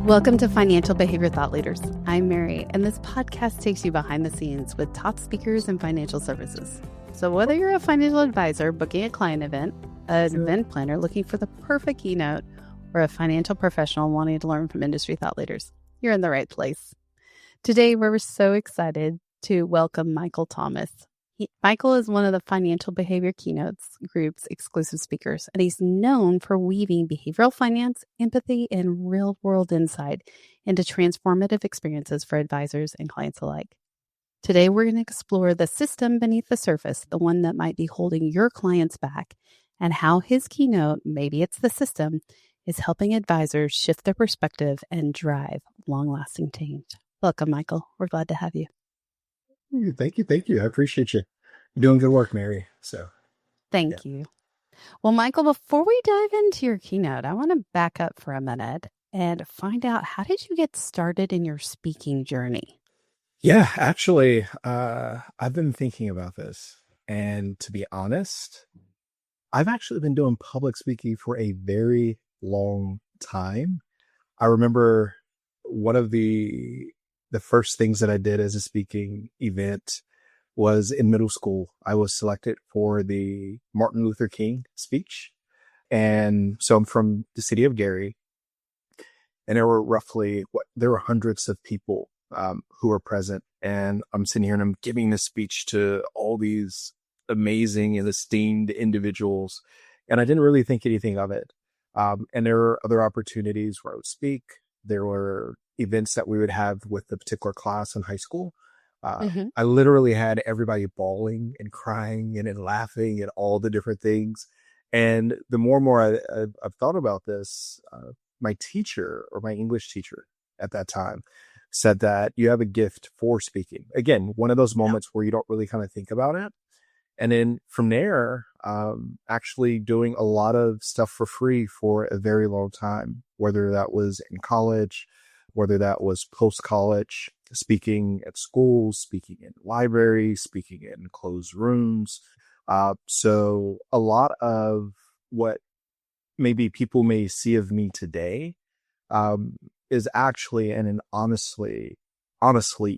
Welcome to Financial Behavior Thought Leaders. I'm Mary, and this podcast takes you behind the scenes with top speakers in financial services. So whether you're a financial advisor booking a client event, an event planner looking for the perfect keynote, or a financial professional wanting to learn from industry thought leaders, you're in the right place. Today, we're so excited to welcome Michael Thomas. Michael is one of the Financial Behavior Keynotes Group's exclusive speakers, and he's known for weaving behavioral finance, empathy, and real-world insight into transformative experiences for advisors and clients alike. Today, we're going to explore the system beneath the surface, the one that might be holding your clients back, and how his keynote, maybe it's the system, is helping advisors shift their perspective and drive long-lasting change. Welcome, Michael. We're glad to have you. Thank you. I appreciate you. You're doing good work, Mary. Thank you. Well, Michael, before we dive into your keynote, I want to back up for a minute and find out, how did you get started in your speaking journey? Yeah, actually, I've been thinking about this. And to be honest, I've actually been doing public speaking for a very long time. I remember one of the first things that I did as a speaking event was in middle school. I was selected for the Martin Luther King speech. And so I'm from the city of Gary. And there were hundreds of people who were present. And I'm sitting here and I'm giving this speech to all these amazing and esteemed individuals. And I didn't really think anything of it. And there were other opportunities where I would speak. There were events that we would have with the particular class in high school. I literally had everybody bawling and crying and laughing and all the different things. And the more and more I've thought about this, my teacher, or my English teacher at that time, said that you have a gift for speaking. Again, one of those moments where you don't really kind of think about it. And then from there, actually doing a lot of stuff for free for a very long time, whether that was in college, whether that was post-college, speaking at schools, speaking in libraries, speaking in closed rooms. So a lot of what maybe people may see of me today is actually, and honestly,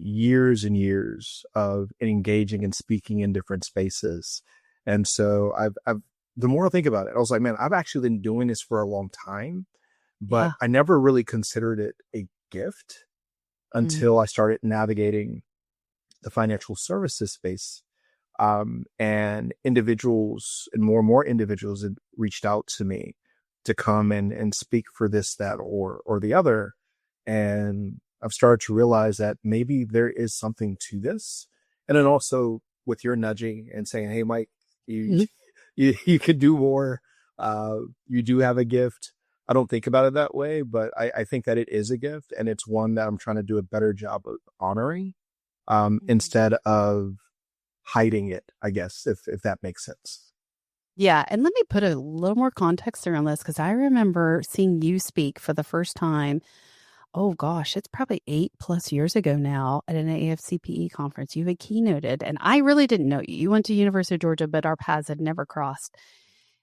years and years of engaging and speaking in different spaces. And so the more I think about it, I was like, man, I've actually been doing this for a long time, but I never really considered it a gift until I started navigating the financial services space. And individuals and more individuals had reached out to me to come and speak for this, that, or the other. And I've started to realize that maybe there is something to this. And then also with your nudging and saying, hey, Mike, you could do more. You do have a gift. I don't think about it that way, but I think that it is a gift, and it's one that I'm trying to do a better job of honoring, instead of hiding it, I guess, if that makes sense. Yeah. And let me put a little more context around this, because I remember seeing you speak for the first time. Oh gosh, it's probably 8+ years ago now at an AFCPE conference. You had keynoted, and I really didn't know you. You went to University of Georgia, but our paths had never crossed.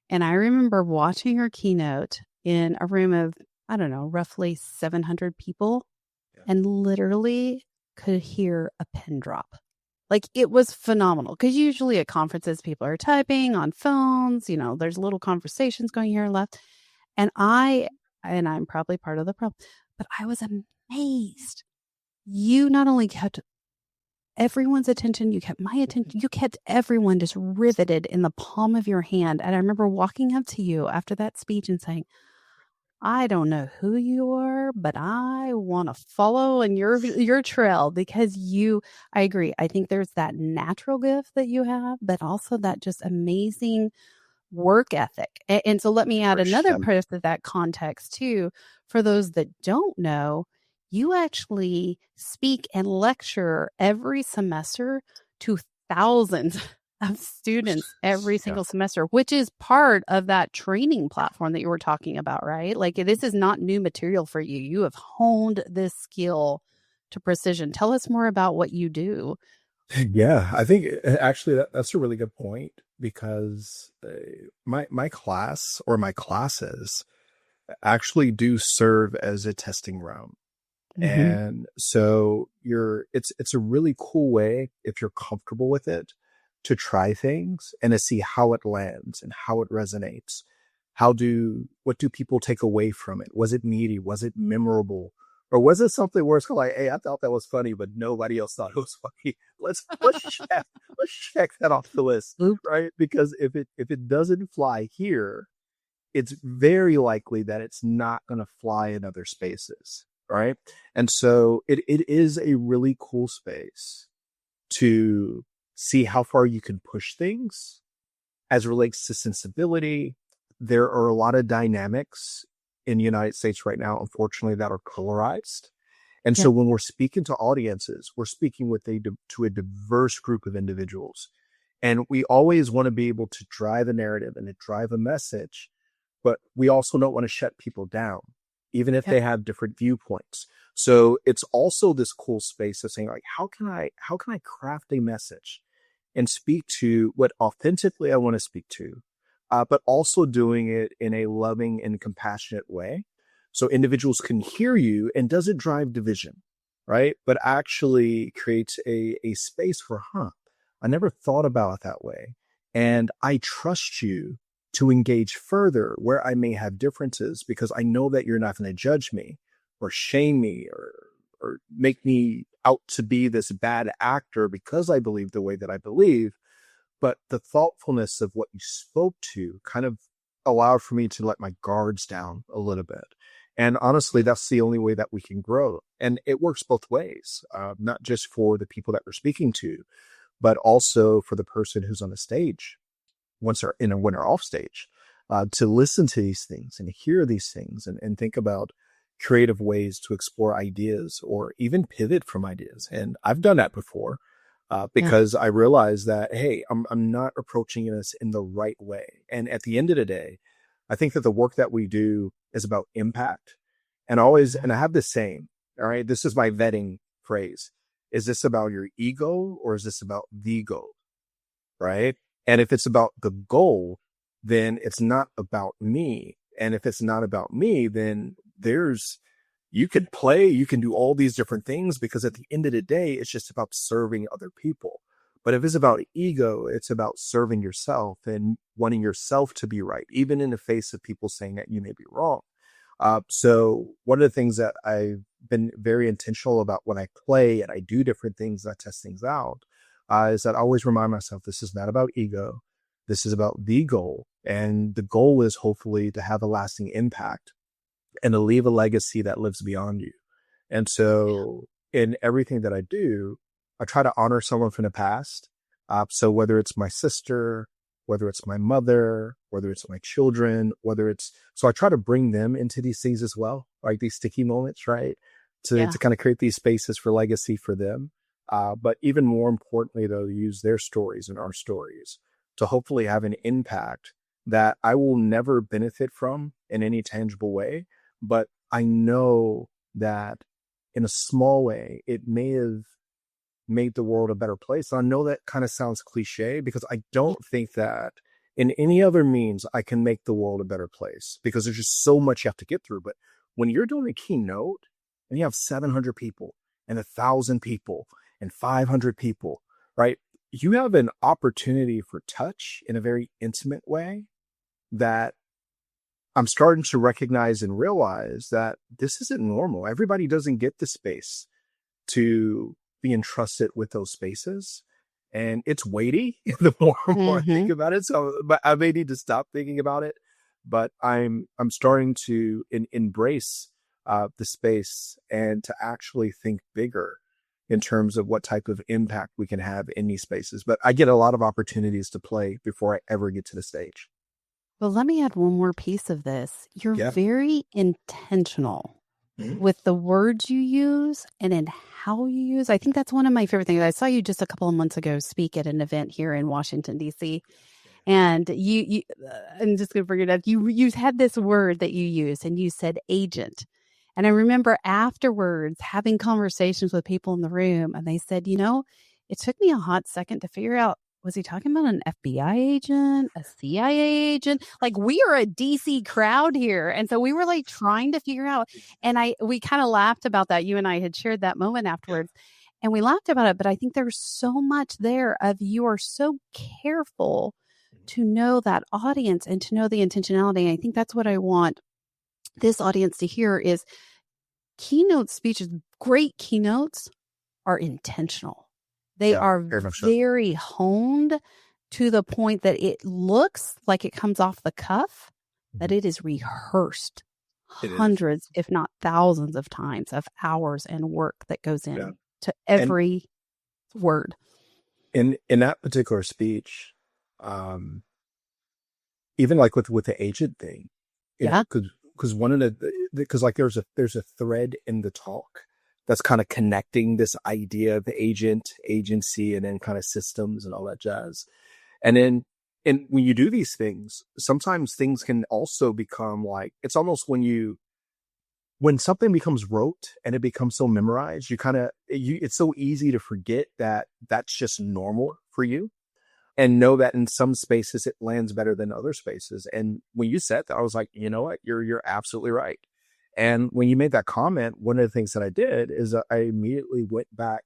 And I remember watching your keynote in a room of, I don't know, roughly 700 people, and literally could hear a pin drop. Like, it was phenomenal, because usually at conferences, people are typing on phones, there's little conversations going here and left. And I'm probably part of the problem, but I was amazed. You not only kept everyone's attention, you kept my attention, you kept everyone just riveted in the palm of your hand. And I remember walking up to you after that speech and saying, I don't know who you are, but I want to follow in your trail, because I agree. I think there's that natural gift that you have, but also that just amazing work ethic. And so let me add another part of that context too. For those that don't know, you actually speak and lecture every semester to thousands of students every single semester, which is part of that training platform that you were talking about, right? Like, this is not new material for you. You have honed this skill to precision. Tell us more about what you do. Yeah, I think actually that's a really good point, because my class, or my classes, actually do serve as a testing ground. Mm-hmm. And so it's a really cool way, if you're comfortable with it, to try things and to see how it lands and how it resonates. What do people take away from it? Was it meaty? Was it memorable? Or was it something where it's kind of like, hey, I thought that was funny, but nobody else thought it was funny. Let's check that off the list, Oop. right? Because if it doesn't fly here, it's very likely that it's not going to fly in other spaces, right? And so it is a really cool space to see how far you can push things as it relates to sensibility. There are a lot of dynamics in the United States right now, unfortunately, that are polarized. And Yeah. so when we're speaking to audiences, we're speaking to a diverse group of individuals. And we always want to be able to drive a narrative and to drive a message, but we also don't want to shut people down, even if Yep. they have different viewpoints. So it's also this cool space of saying, like, how can I craft a message and speak to what authentically I want to speak to, but also doing it in a loving and compassionate way, so individuals can hear you and doesn't drive division, right? But actually creates a space for, I never thought about it that way. And I trust you to engage further where I may have differences, because I know that you're not going to judge me or shame me or make me out to be this bad actor because I believe the way that I believe. But the thoughtfulness of what you spoke to kind of allowed for me to let my guards down a little bit. And honestly, that's the only way that we can grow. And it works both ways, not just for the people that we're speaking to, but also for the person who's on the stage once they're in and when they're off stage, to listen to these things and hear these things and think about creative ways to explore ideas or even pivot from ideas. And I've done that before, Yeah. because I realized that, hey, I'm not approaching this in the right way. And at the end of the day, I think that the work that we do is about impact. And always, and I have this saying, all right, this is my vetting phrase. Is this about your ego or is this about the goal? Right? And if it's about the goal, then it's not about me. And if it's not about me, then you could play, you can do all these different things, because at the end of the day, it's just about serving other people. But if it's about ego, it's about serving yourself and wanting yourself to be right, even in the face of people saying that you may be wrong. So one of the things that I've been very intentional about when I play and I do different things, I test things out, is that I always remind myself, this is not about ego. This is about the goal. And the goal is hopefully to have a lasting impact and to leave a legacy that lives beyond you. And so in everything that I do, I try to honor someone from the past. So whether it's my sister, whether it's my mother, whether it's my children, so I try to bring them into these things as well, like these sticky moments, right? Yeah. To kind of create these spaces for legacy for them. But even more importantly, though, use their stories and our stories to hopefully have an impact that I will never benefit from in any tangible way. But I know that in a small way, it may have made the world a better place. And I know that kind of sounds cliche, because I don't think that in any other means I can make the world a better place, because there's just so much you have to get through. But when you're doing a keynote and you have 700 people and 1,000 people and 500 people, right? You have an opportunity for touch in a very intimate way that I'm starting to recognize and realize that this isn't normal. Everybody doesn't get the space to be entrusted with those spaces. And it's weighty the more and more I think Mm-hmm. about it. So, but I may need to stop thinking about it. But I'm starting to embrace the space and to actually think bigger in terms of what type of impact we can have in these spaces. But I get a lot of opportunities to play before I ever get to the stage. Well, let me add one more piece of this. You're Yeah. very intentional Mhm. with the words you use and in how you use. I think that's one of my favorite things. I saw you just a couple of months ago speak at an event here in Washington, D.C. And I'm just going to bring it up. You had this word that you used, and you said agent. And I remember afterwards having conversations with people in the room, and they said, it took me a hot second to figure out was he talking about an FBI agent, a CIA agent? Like, we are a DC crowd here. And so we were like trying to figure out, and we kind of laughed about that. You and I had shared that moment afterwards. And we laughed about it, but I think there's so much there of you are so careful to know that audience and to know the intentionality. And I think that's what I want this audience to hear is keynote speeches, great keynotes are intentional. They Yeah, are very much so. very honed to the point that it looks like it comes off the cuff, that it is rehearsed It is. hundreds, if not thousands of times of hours and work that goes Yeah. in to And every word. in that particular speech, um, even like with the agent thing, Yeah. because one of because like there's a thread in the talk that's kind of connecting this idea of the agent, agency, and then kind of systems and all that jazz. And then, and when you do these things, sometimes things can also become like, it's almost when something becomes rote and it becomes so memorized, it's so easy to forget that that's just normal for you, and know that in some spaces it lands better than other spaces. And when you said that, I was like, you know what, you're absolutely right. And when you made that comment, one of the things that I did is I immediately went back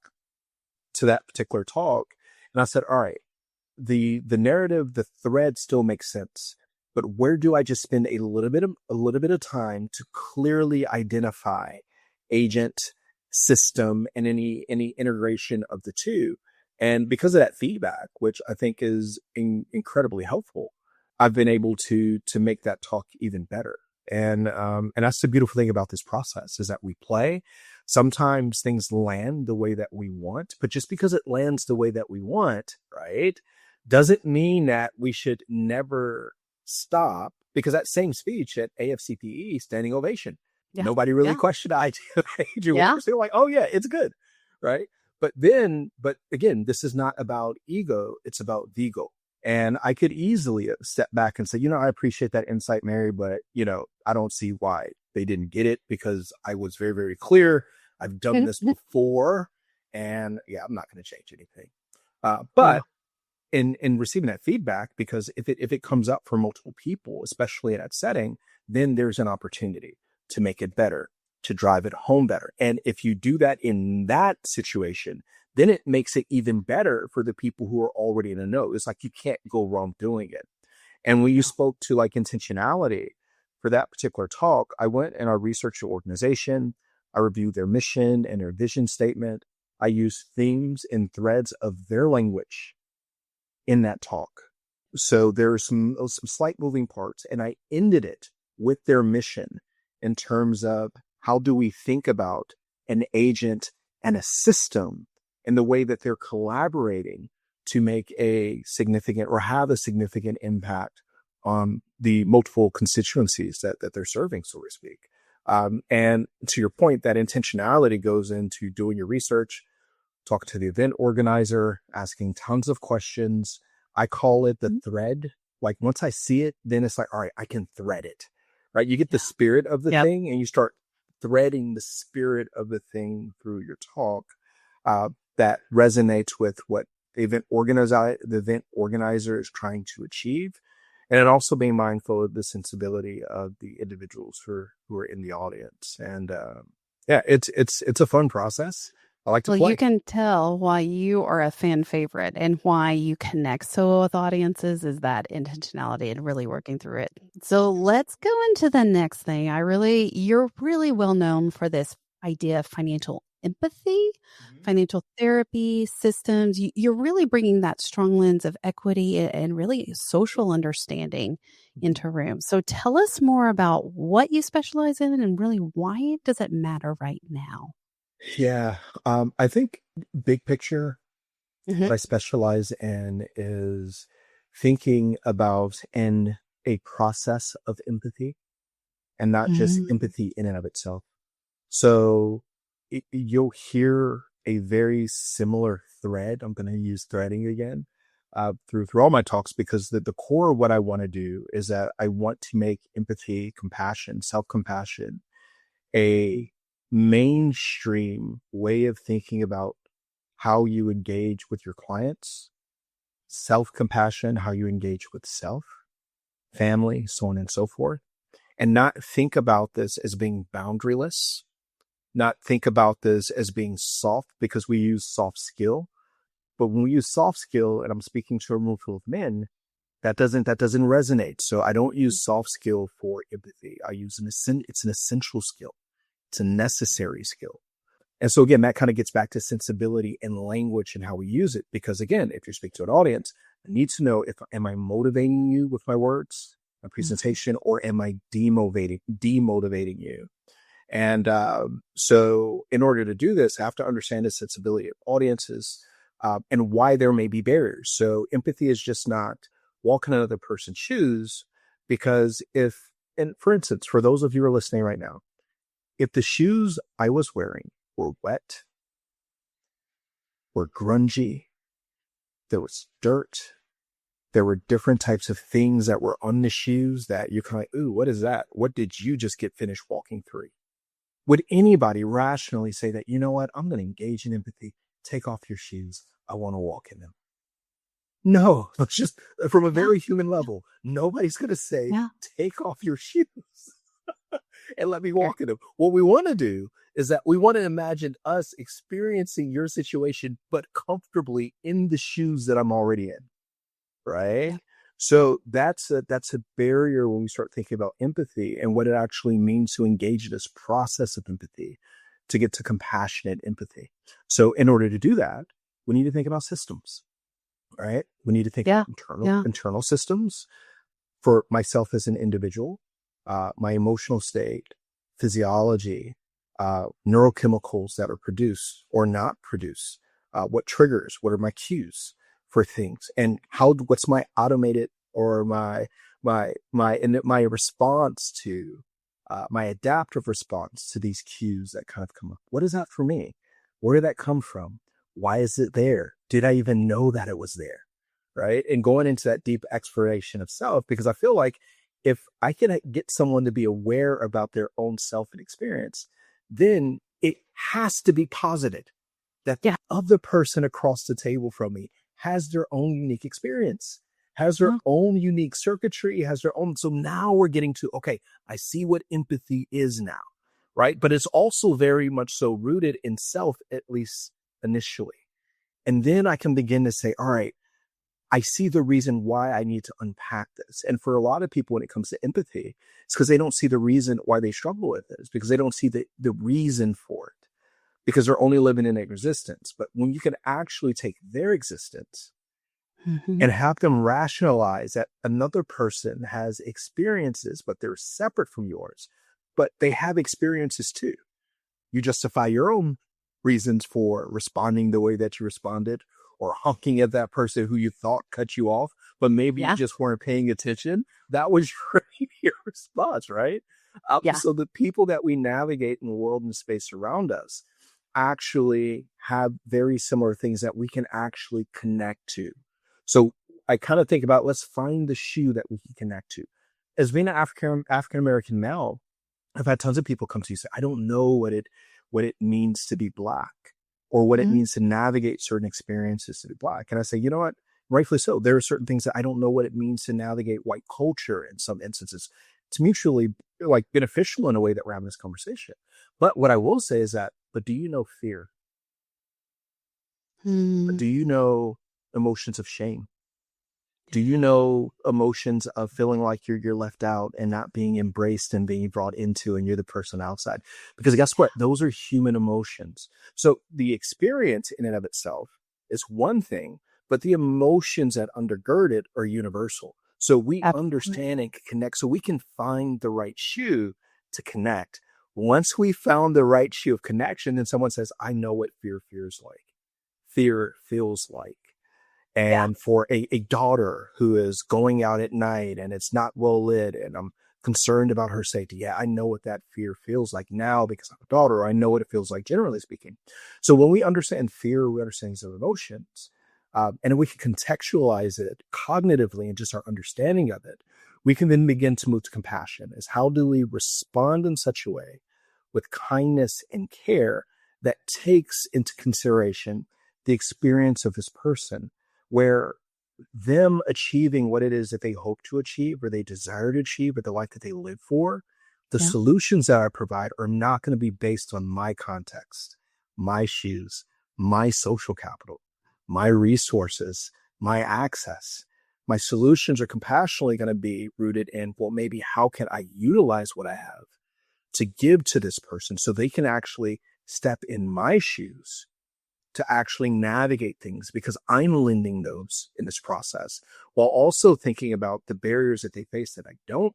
to that particular talk and I said, all right, the narrative, the thread still makes sense, but where do I just spend a little bit of time to clearly identify agent, system, and any integration of the two? And because of that feedback, which I think is incredibly helpful, I've been able to make that talk even better. And that's the beautiful thing about this process is that we play. Sometimes things land the way that we want, but just because it lands the way that we want, right, doesn't mean that we should never stop, because that same speech at AFCPE, standing ovation, Yeah. nobody really Yeah. questioned the idea of agent Yeah. workers. They were like, oh yeah, it's good. Right. But again, this is not about ego. It's about Vigo. And I could easily step back and say, I appreciate that insight, Mary, but I don't see why they didn't get it, because I was very, very clear. I've done this before, and yeah, I'm not going to change anything. But in receiving that feedback, because if it comes up for multiple people, especially in that setting, then there's an opportunity to make it better, to drive it home better. And if you do that in that situation, then it makes it even better for the people who are already in the know. It's like you can't go wrong doing it. And when you spoke to like intentionality for that particular talk, I went and I researched the organization. I reviewed their mission and their vision statement. I used themes and threads of their language in that talk. So there are some slight moving parts, and I ended it with their mission in terms of how do we think about an agent and a system and the way that they're collaborating to make a significant or have a significant impact on the multiple constituencies that they're serving, so to speak. And to your point, that intentionality goes into doing your research, talking to the event organizer, asking tons of questions. I call it the thread. Like once I see it, then it's like, all right, I can thread it, right? You get the spirit of the thing and you start threading the spirit of the thing through your talk that resonates with what the event organizer is trying to achieve. And then also being mindful of the sensibility of the individuals who are in the audience. And it's a fun process. I like to play. You can tell why you are a fan favorite and why you connect so well with audiences is that intentionality and really working through it. So let's go into the next thing. You're really well known for this idea of financial empathy, financial therapy systems. You're really bringing that strong lens of equity and really social understanding into rooms. So tell us more about what you specialize in and really why does it matter right now? Yeah. I think big picture, what I specialize in is thinking about a process of empathy and not just empathy in and of itself. So you'll hear a very similar thread. I'm going to use threading again through all my talks, because the core of what I want to do is that I want to make empathy, compassion, self-compassion a mainstream way of thinking about how you engage with your clients self-compassion, how you engage with self, family, so on and so forth, and not think about this as being boundaryless, not think about this as being soft because we use soft skill. But when we use soft skill, and I'm speaking to a room full of men, that doesn't resonate. So I don't use soft skill for empathy. I use it's an essential skill. It's a necessary skill. And so again, that kind of gets back to sensibility and language and how we use it. Because again, if you speak to an audience, I need to know am I motivating you with my words, my presentation, or am I demotivating you? And so in order to do this, I have to understand the sensibility of audiences and why there may be barriers. So empathy is just not walking another person's shoes, because and for instance, for those of you who are listening right now, if the shoes I was wearing were wet, were grungy, there was dirt, there were different types of things that were on the shoes that you're kind of like, ooh, what is that? What did you just get finished walking through? Would anybody rationally say that, you know what, I'm going to engage in empathy, take off your shoes, I want to walk in them? No, it's just from a very human level. Nobody's going to say, take off your shoes and let me walk in them. What we want to do is that we want to imagine us experiencing your situation, but comfortably in the shoes that I'm already in. Right. Yeah. So that's a barrier when we start thinking about empathy and what it actually means to engage in this process of empathy to get to compassionate empathy. So in order to do that, we need to think about systems, right? We need to think about internal systems for myself as an individual, my emotional state, physiology, neurochemicals that are produced or not produced, what triggers, what are my cues for things, and what's my automated or my response to my adaptive response to these cues that kind of come up. What is that for me? Where did that come from? Why is it there? Did I even know that it was there? Right. And going into that deep exploration of self, because I feel like if I can get someone to be aware about their own self and experience, then it has to be posited that the other person across the table from me has their own unique experience, has their own unique circuitry, has their own. So now we're getting to, okay, I see what empathy is now, right? But it's also very much so rooted in self, at least initially. And then I can begin to say, all right, I see the reason why I need to unpack this. And for a lot of people, when it comes to empathy, it's because they don't see the reason why they struggle with it. It's because they don't see the reason for it, because they're only living in their existence. But when you can actually take their existence and have them rationalize that another person has experiences, but they're separate from yours, but they have experiences too. You justify your own reasons for responding the way that you responded, or honking at that person who you thought cut you off, but maybe you just weren't paying attention. That was your response, right? So the people that we navigate in the world and space around us actually have very similar things that we can actually connect to. So I kind of think about, let's find the shoe that we can connect to. As being an African-American male, I've had tons of people come to you and say, I don't know what it means to be Black, or what it means to navigate certain experiences to be Black. And I say, you know what? Rightfully so. There are certain things that I don't know what it means to navigate white culture in some instances. It's mutually beneficial in a way that we're having this conversation. But what I will say is that, but do you know fear? Do you know emotions of shame? Do you know emotions of feeling like you're left out and not being embraced and being brought into, and you're the person outside? Because guess what? Those are human emotions. So the experience in and of itself is one thing, but the emotions that undergird it are universal. So we understand and connect, so we can find the right shoe to connect. Once we found the right shoe of connection, then someone says, I know what fear feels like. And for a daughter who is going out at night and it's not well lit, and I'm concerned about her safety. Yeah, I know what that fear feels like now because I'm a daughter. I know what it feels like, generally speaking. So when we understand fear, we understand these emotions, and we can contextualize it cognitively and just our understanding of it, we can then begin to move to compassion. Is how do we respond in such a way with kindness and care that takes into consideration the experience of this person, where them achieving what it is that they hope to achieve or they desire to achieve or the life that they live for, the solutions that I provide are not going to be based on my context, my shoes, my social capital, my resources, my access. My solutions are compassionately going to be rooted in, well, maybe how can I utilize what I have to give to this person so they can actually step in my shoes to actually navigate things because I'm lending those in this process while also thinking about the barriers that they face that I don't,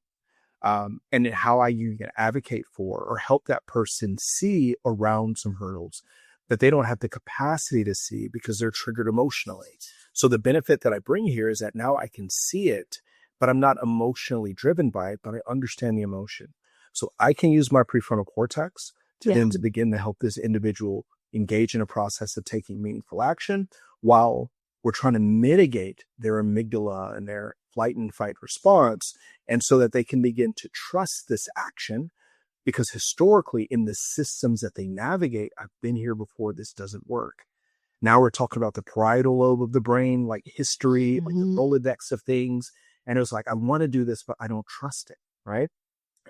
and how you can advocate for or help that person see around some hurdles that they don't have the capacity to see because they're triggered emotionally. So the benefit that I bring here is that now I can see it, but I'm not emotionally driven by it, but I understand the emotion. So I can use my prefrontal cortex to then to begin to help this individual engage in a process of taking meaningful action while we're trying to mitigate their amygdala and their flight and fight response. And so that they can begin to trust this action because historically in the systems that they navigate, I've been here before, this doesn't work. Now we're talking about the parietal lobe of the brain, like history, like the Rolodex of things. And it was like, I want to do this, but I don't trust it. Right.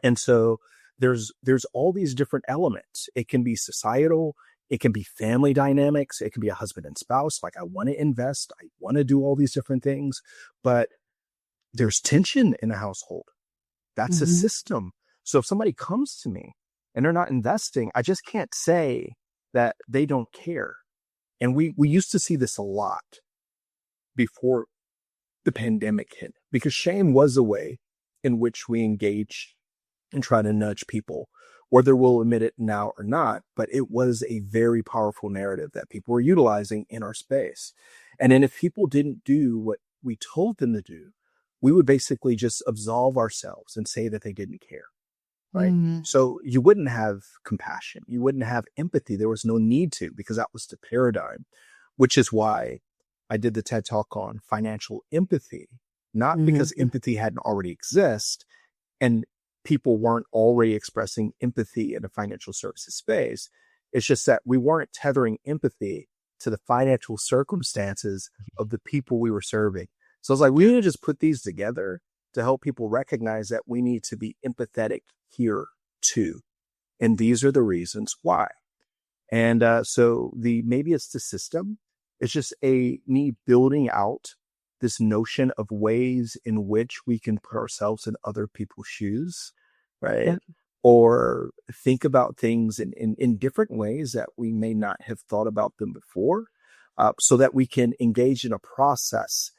And so there's all these different elements. It can be societal. It can be family dynamics. It can be a husband and spouse. Like, I want to invest. I want to do all these different things, but there's tension in a household. That's a system. So if somebody comes to me and they're not investing, I just can't say that they don't care. And we used to see this a lot before the pandemic hit, because shame was a way in which we engage and try to nudge people, whether we'll admit it now or not. But it was a very powerful narrative that people were utilizing in our space. And then if people didn't do what we told them to do, we would basically just absolve ourselves and say that they didn't care. Right. So you wouldn't have compassion. You wouldn't have empathy. There was no need to, because that was the paradigm, which is why I did the TED Talk on financial empathy, not because empathy hadn't already exist and people weren't already expressing empathy in the financial services space. It's just that we weren't tethering empathy to the financial circumstances of the people we were serving. So I was like, we need to just put these together to help people recognize that we need to be empathetic here too. And these are the reasons why. And so maybe it's the system. It's just me building out this notion of ways in which we can put ourselves in other people's shoes, right? Yeah. Or think about things in different ways that we may not have thought about them before, so that we can engage in a process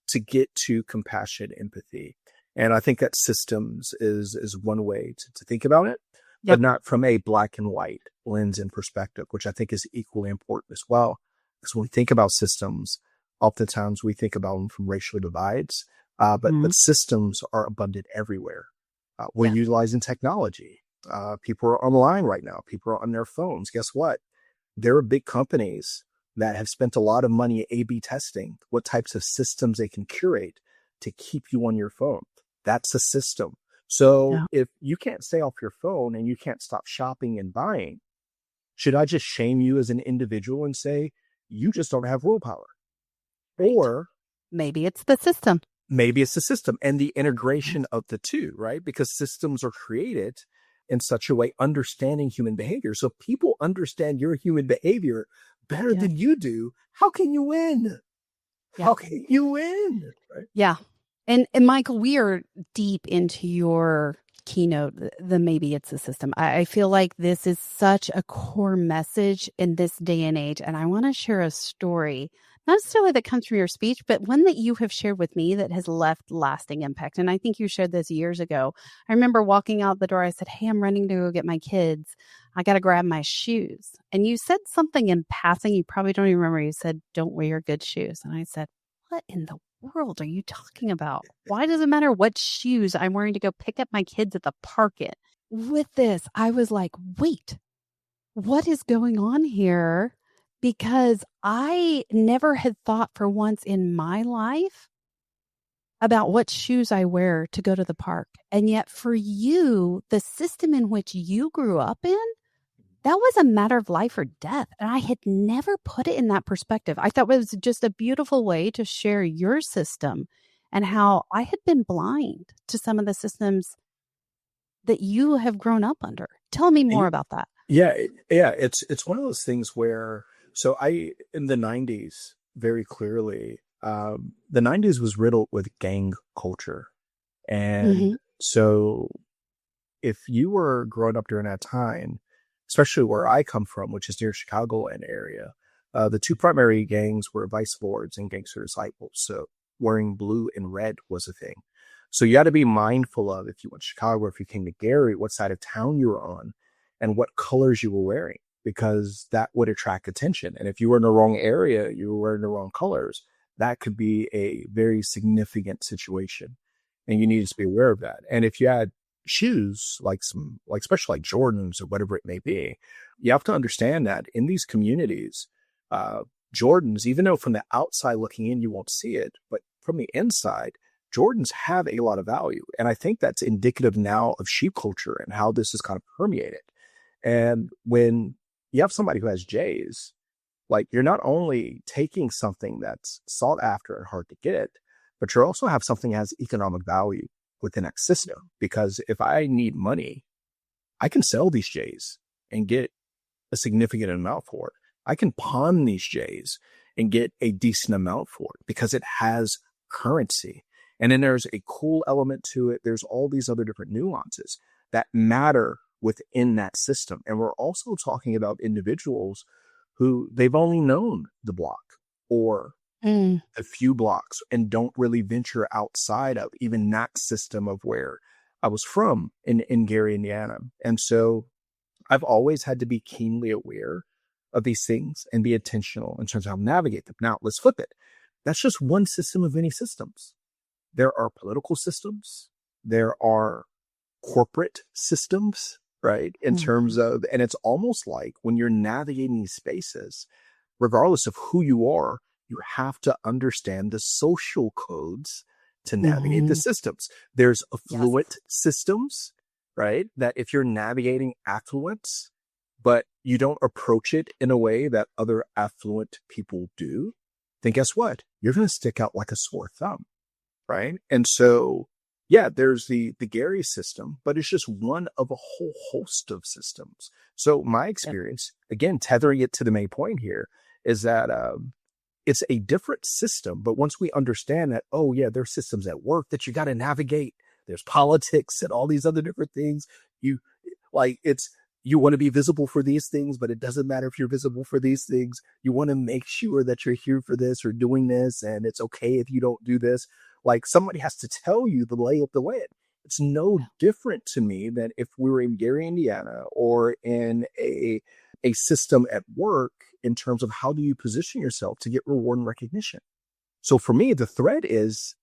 to get to compassion, empathy. And I think that systems is one way to think about it, but not from a black and white lens and perspective, which I think is equally important as well. Because when we think about systems, oftentimes we think about them from racial divides, but systems are abundant everywhere. We're utilizing technology. People are online right now. People are on their phones. Guess what? There are big companies that have spent a lot of money A/B testing what types of systems they can curate to keep you on your phone. That's a system. So if you can't stay off your phone and you can't stop shopping and buying, should I just shame you as an individual and say, you just don't have willpower? Right. Or maybe it's the system. Maybe it's the system and the integration of the two, right? Because systems are created in such a way, understanding human behavior. So if people understand your human behavior better than you do, how can you win? How can you win? Right? Yeah. And Michael, we are deep into your keynote, the maybe it's the system. I feel like this is such a core message in this day and age. And I want to share a story, not necessarily that comes from your speech, but one that you have shared with me that has left lasting impact. And I think you shared this years ago. I remember walking out the door. I said, hey, I'm running to go get my kids. I got to grab my shoes. And you said something in passing. You probably don't even remember. You said, don't wear your good shoes. And I said, what in the world are you talking about? Why does it matter what shoes I'm wearing to go pick up my kids at the park in? With this, I was like, wait, what is going on here? Because I never had thought for once in my life about what shoes I wear to go to the park. And yet for you, the system in which you grew up in that was a matter of life or death. And I had never put it in that perspective. I thought it was just a beautiful way to share your system and how I had been blind to some of the systems that you have grown up under. Tell me more about that. Yeah, it's one of those things where, so I, in the 90s, very clearly, the 90s was riddled with gang culture. And so if you were growing up during that time, especially where I come from, which is near Chicagoland area, the two primary gangs were vice lords and gangster disciples. So wearing blue and red was a thing. So you had to be mindful of, if you went to Chicago or if you came to Gary, what side of town you were on and what colors you were wearing, because that would attract attention. And if you were in the wrong area, you were wearing the wrong colors, that could be a very significant situation. And you needed to be aware of that. And if you had shoes, like especially like Jordans or whatever it may be, you have to understand that in these communities, Jordans, even though from the outside looking in, you won't see it, but from the inside, Jordans have a lot of value. And I think that's indicative now of sheep culture and how this is kind of permeated. And when you have somebody who has J's, like, you're not only taking something that's sought after and hard to get, but you also have something that has economic value within that system. Because if I need money, I can sell these J's and get a significant amount for it. I can pawn these J's and get a decent amount for it because it has currency. And then there's a cool element to it. There's all these other different nuances that matter within that system. And we're also talking about individuals who they've only known the block or a few blocks and don't really venture outside of even that system of where I was from in Gary, Indiana. And so I've always had to be keenly aware of these things and be intentional in terms of how to navigate them. Now, let's flip it. That's just one system of many systems. There are political systems. There are corporate systems, right? In terms of, and it's almost like when you're navigating these spaces, regardless of who you are, you have to understand the social codes to navigate the systems. There's affluent systems, right? That if you're navigating affluence, but you don't approach it in a way that other affluent people do, then guess what? You're going to stick out like a sore thumb, right? And so, yeah, there's the Gary system, but it's just one of a whole host of systems. So my experience, again, tethering it to the main point here, is that it's a different system. But once we understand that, oh yeah, there's systems at work that you got to navigate. There's politics and all these other different things. You want to be visible for these things, but it doesn't matter if you're visible for these things. You want to make sure that you're here for this or doing this, and it's okay if you don't do this. Like, somebody has to tell you the lay of the land. It's no different to me than if we were in Gary, Indiana, or in a system at work in terms of how do you position yourself to get reward and recognition. So for me, the thread is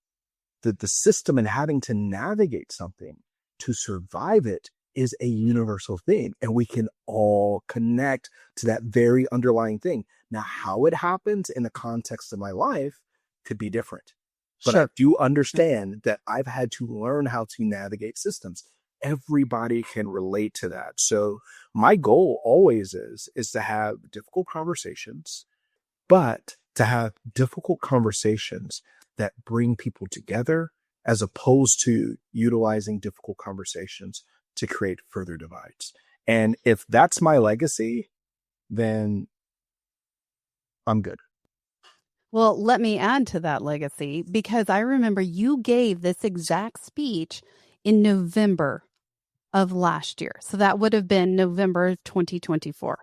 that the system and having to navigate something to survive it is a universal thing. And we can all connect to that very underlying thing. Now, how it happens in the context of my life could be different. But I do understand that I've had to learn how to navigate systems. Everybody can relate to that. So my goal always is to have difficult conversations, but to have difficult conversations that bring people together, as opposed to utilizing difficult conversations to create further divides. And if that's my legacy, then I'm good. Well, let me add to that legacy, because I remember you gave this exact speech in November of last year. So that would have been November 2024.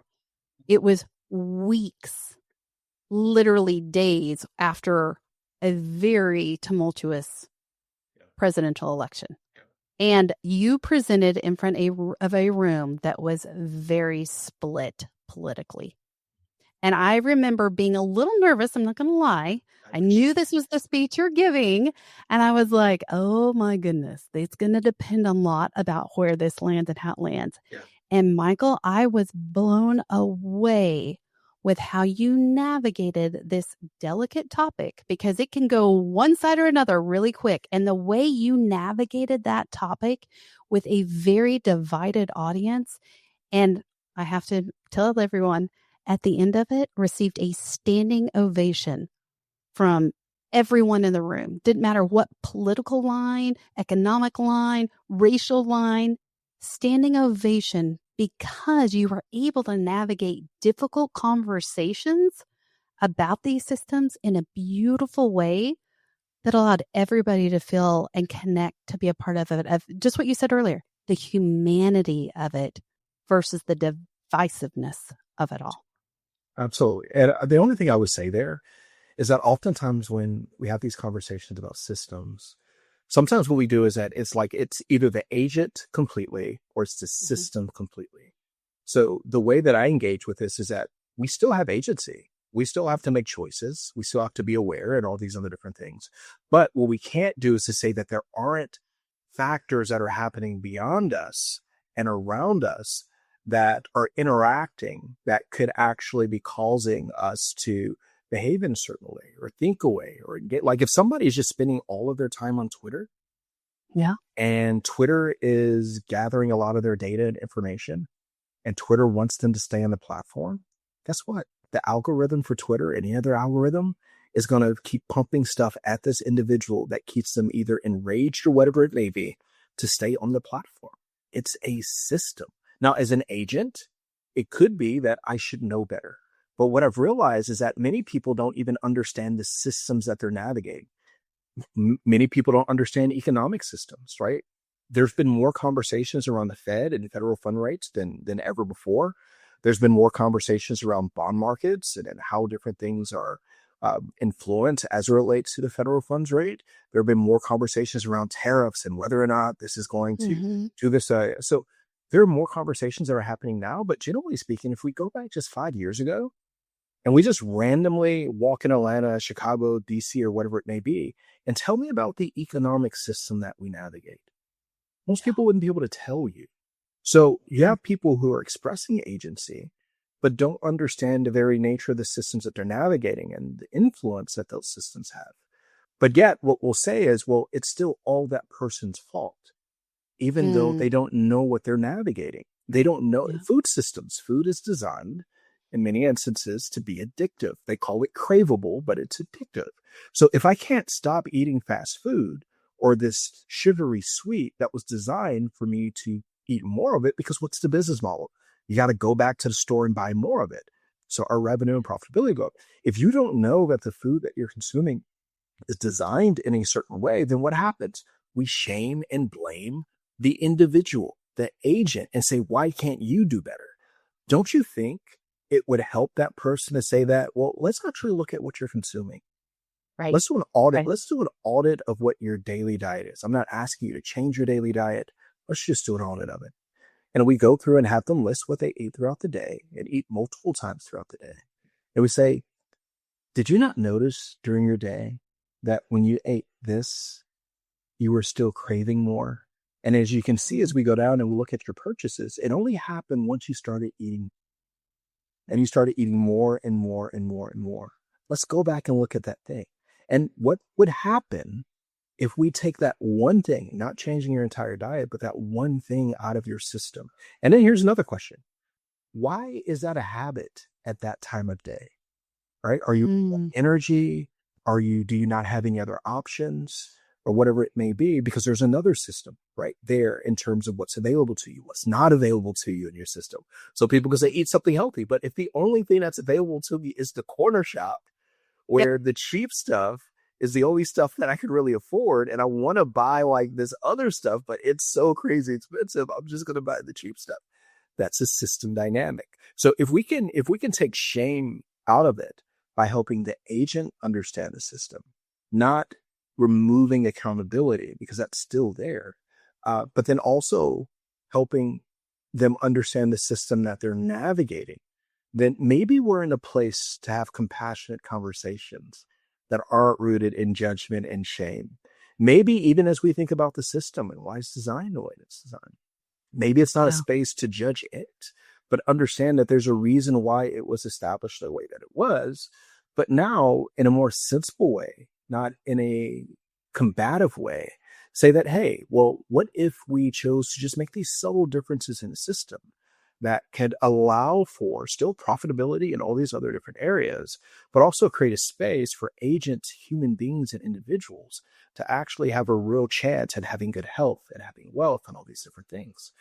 It was weeks, literally days after a very tumultuous presidential election. And you presented in front of a room that was very split politically. And I remember being a little nervous. I'm not going to lie. I knew this was the speech you're giving. And I was like, oh my goodness, it's going to depend a lot about where this lands and how it lands. Yeah. And Michael, I was blown away with how you navigated this delicate topic, because it can go one side or another really quick. And the way you navigated that topic with a very divided audience, and I have to tell everyone, at the end of it, received a standing ovation from everyone in the room. Didn't matter what political line, economic line, racial line, standing ovation because you were able to navigate difficult conversations about these systems in a beautiful way that allowed everybody to feel and connect to be a part of it, of just what you said earlier, the humanity of it versus the divisiveness of it all. Absolutely. And the only thing I would say there is that oftentimes when we have these conversations about systems, sometimes what we do is that it's like it's either the agent completely or it's the system completely. So the way that I engage with this is that we still have agency. We still have to make choices. We still have to be aware and all these other different things. But what we can't do is to say that there aren't factors that are happening beyond us and around us that are interacting that could actually be causing us to behave in a certain way or think away or get, like, if somebody is just spending all of their time on Twitter, Yeah. and Twitter is gathering a lot of their data and information, and Twitter wants them to stay on the platform, guess what? The algorithm for Twitter, any other algorithm, is going to keep pumping stuff at this individual that keeps them either enraged or whatever it may be to stay on the platform. It's a system. Now, as an agent, it could be that I should know better. But what I've realized is that many people don't even understand the systems that they're navigating. Many people don't understand economic systems, right? There's been more conversations around the Fed and federal fund rates than ever before. There's been more conversations around bond markets and how different things are influenced as it relates to the federal funds rate. There have been more conversations around tariffs and whether or not this is going to do this. So there are more conversations that are happening now. But generally speaking, if we go back just 5 years ago, and we just randomly walk in Atlanta, Chicago, DC, or whatever it may be, and tell me about the economic system that we navigate, most people wouldn't be able to tell you. So you have people who are expressing agency, but don't understand the very nature of the systems that they're navigating and the influence that those systems have. But yet what we'll say is, well, it's still all that person's fault, even though they don't know what they're navigating. They don't know food systems. Food is designed in many instances to be addictive. They call it craveable, but it's addictive. So if I can't stop eating fast food or this sugary sweet that was designed for me to eat more of it, because what's the business model? You got to go back to the store and buy more of it. So our revenue and profitability go up. If you don't know that the food that you're consuming is designed in a certain way, then what happens? We shame and blame the individual, the agent, and say, why can't you do better? Don't you think it would help that person to say that, well, let's actually look at what you're consuming. Right. Let's do an audit. Right. Let's do an audit of what your daily diet is. I'm not asking you to change your daily diet. Let's just do an audit of it. And we go through and have them list what they ate throughout the day and eat multiple times throughout the day. And we say, did you not notice during your day that when you ate this, you were still craving more? And as you can see, as we go down and we look at your purchases, it only happened once you started eating. And you started eating more and more and more and more. Let's go back and look at that thing. And what would happen if we take that one thing, not changing your entire diet, but that one thing out of your system? And then here's another question. Why is that a habit at that time of day? Right? Are you energy? Do you not have any other options or whatever it may be? Because there's another system right there in terms of what's available to you, what's not available to you in your system. So people can say, eat something healthy. But if the only thing that's available to me is the corner shop where the cheap stuff is the only stuff that I could really afford, and I want to buy like this other stuff, but it's so crazy expensive, I'm just going to buy the cheap stuff. That's a system dynamic. So if we can take shame out of it by helping the agent understand the system, not removing accountability because that's still there, but then also helping them understand the system that they're navigating, then maybe we're in a place to have compassionate conversations that aren't rooted in judgment and shame. Maybe even as we think about the system and why it's designed the way it's designed, maybe it's not a space to judge it, but understand that there's a reason why it was established the way that it was, but now in a more sensible way, not in a combative way, say that, hey, well, what if we chose to just make these subtle differences in the system that could allow for still profitability in all these other different areas, but also create a space for agents, human beings, and individuals to actually have a real chance at having good health and having wealth and all these different things.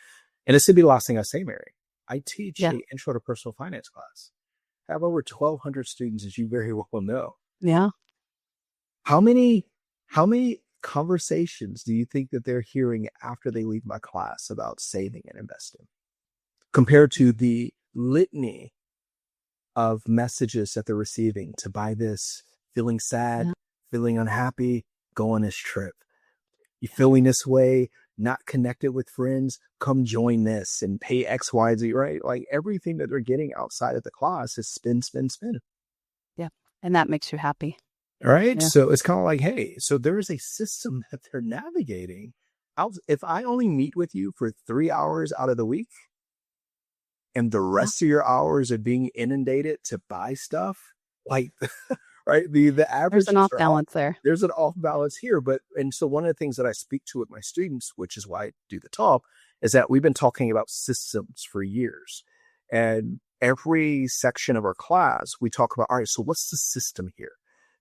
And this would be the last thing I say, Mary. I teach Yeah. a intro to personal finance class. I have over 1,200 students, as you very well know. Yeah. How many conversations do you think that they're hearing after they leave my class about saving and investing, compared to the litany of messages that they're receiving to buy this, feeling sad, feeling unhappy, go on this trip. You feeling this way, not connected with friends, come join this and pay X, Y, Z, right? Like everything that they're getting outside of the class is spin, spin, spin. Yeah. And that makes you happy. All right. Yeah. So it's kind of like, hey, so there is a system that they're navigating. If I only meet with you for 3 hours out of the week, and the rest of your hours are being inundated to buy stuff, like, right? The average, There's an off balance there. There's an off balance here. And so one of the things that I speak to with my students, which is why I do the talk, is that we've been talking about systems for years. And every section of our class, we talk about, all right, so what's the system here?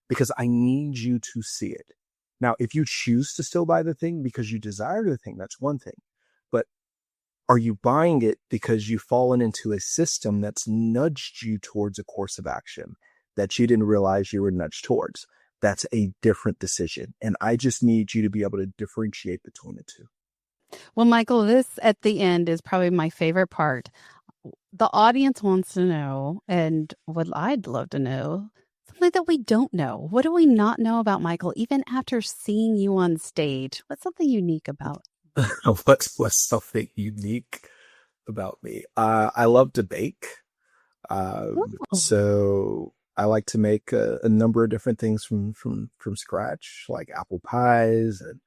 Because I need you to see it. Now, if you choose to still buy the thing because you desire the thing, that's one thing. But are you buying it because you've fallen into a system that's nudged you towards a course of action that you didn't realize you were nudged towards? That's a different decision. And I just need you to be able to differentiate between the two. Well, Michael, this at the end is probably my favorite part. The audience wants to know, and what I'd love to know, something that we don't know. What do we not know about Michael, even after seeing you on stage? What's something unique about? What's something unique about me? I love to bake. So I like to make a number of different things from scratch, like apple pies and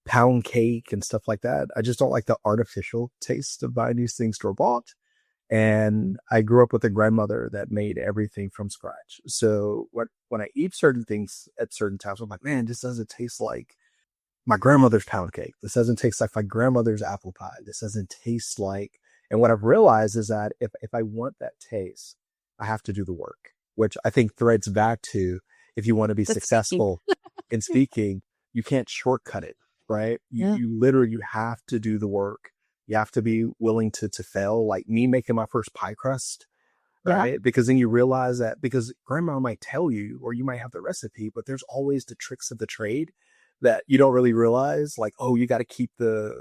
pound cake and stuff like that. I just don't like the artificial taste of buying these things store bought. And I grew up with a grandmother that made everything from scratch. So when I eat certain things at certain times, I'm like, man, this doesn't taste like my grandmother's pound cake. This doesn't taste like my grandmother's apple pie. This doesn't taste like, and what I've realized is that if I want that taste, I have to do the work, which I think threads back to, if you want to be successful in speaking, you can't shortcut it, right? You literally, you have to do the work. You have to be willing to fail, like me making my first pie crust, right? Because then you realize that, because grandma might tell you, or you might have the recipe, but there's always the tricks of the trade that you don't really realize. Like, oh, you got to keep the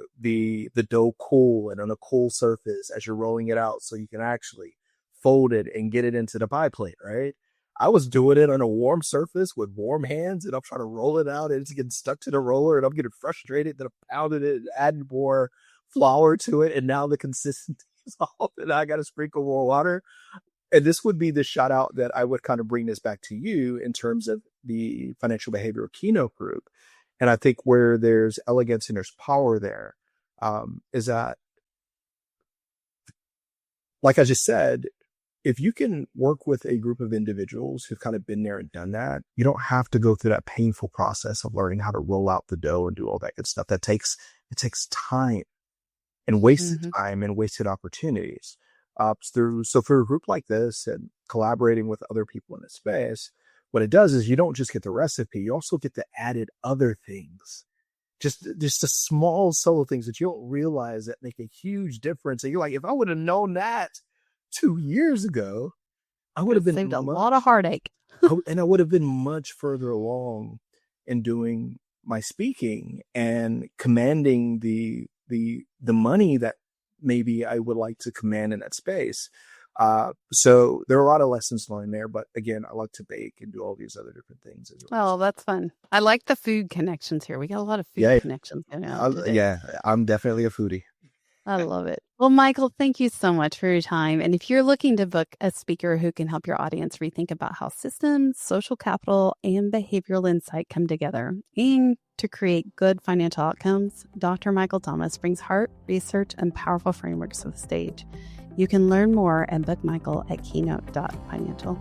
dough cool and on a cool surface as you're rolling it out, so you can actually fold it and get it into the pie plate, right? I was doing it on a warm surface with warm hands, and I'm trying to roll it out, and it's getting stuck to the roller, and I'm getting frustrated. Then I pounded it, added more flour to it, and now the consistency is off, and I got to sprinkle more water. And this would be the shout out that I would kind of bring this back to you in terms of the Financial Behavior Keynote Group. And I think where there's elegance and there's power there, is that, like I just said, if you can work with a group of individuals who've kind of been there and done that, you don't have to go through that painful process of learning how to roll out the dough and do all that good stuff. It takes time and wasted time and wasted opportunities. So for a group like this and collaborating with other people in the space, what it does is you don't just get the recipe, you also get the added other things. Just the small subtle things that you don't realize that make a huge difference. And you're like, if I would have known that 2 years ago, I would have been saved a lot of heartache. and I would have been much further along in doing my speaking and commanding the money that maybe I would like to command in that space. So there are a lot of lessons learned there, but again, I like to bake and do all these other different things as well. Oh, that's fun. I like the food connections here. We got a lot of food connections. I'm definitely a foodie. I love it. Well, Michael, thank you so much for your time. And if you're looking to book a speaker who can help your audience rethink about how systems, social capital, and behavioral insight come together and to create good financial outcomes, Dr. Michael Thomas brings heart, research, and powerful frameworks to the stage. You can learn more and book Michael at keynote.financial.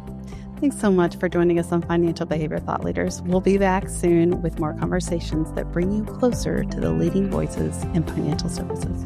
Thanks so much for joining us on Financial Behavior Thought Leaders. We'll be back soon with more conversations that bring you closer to the leading voices in financial services.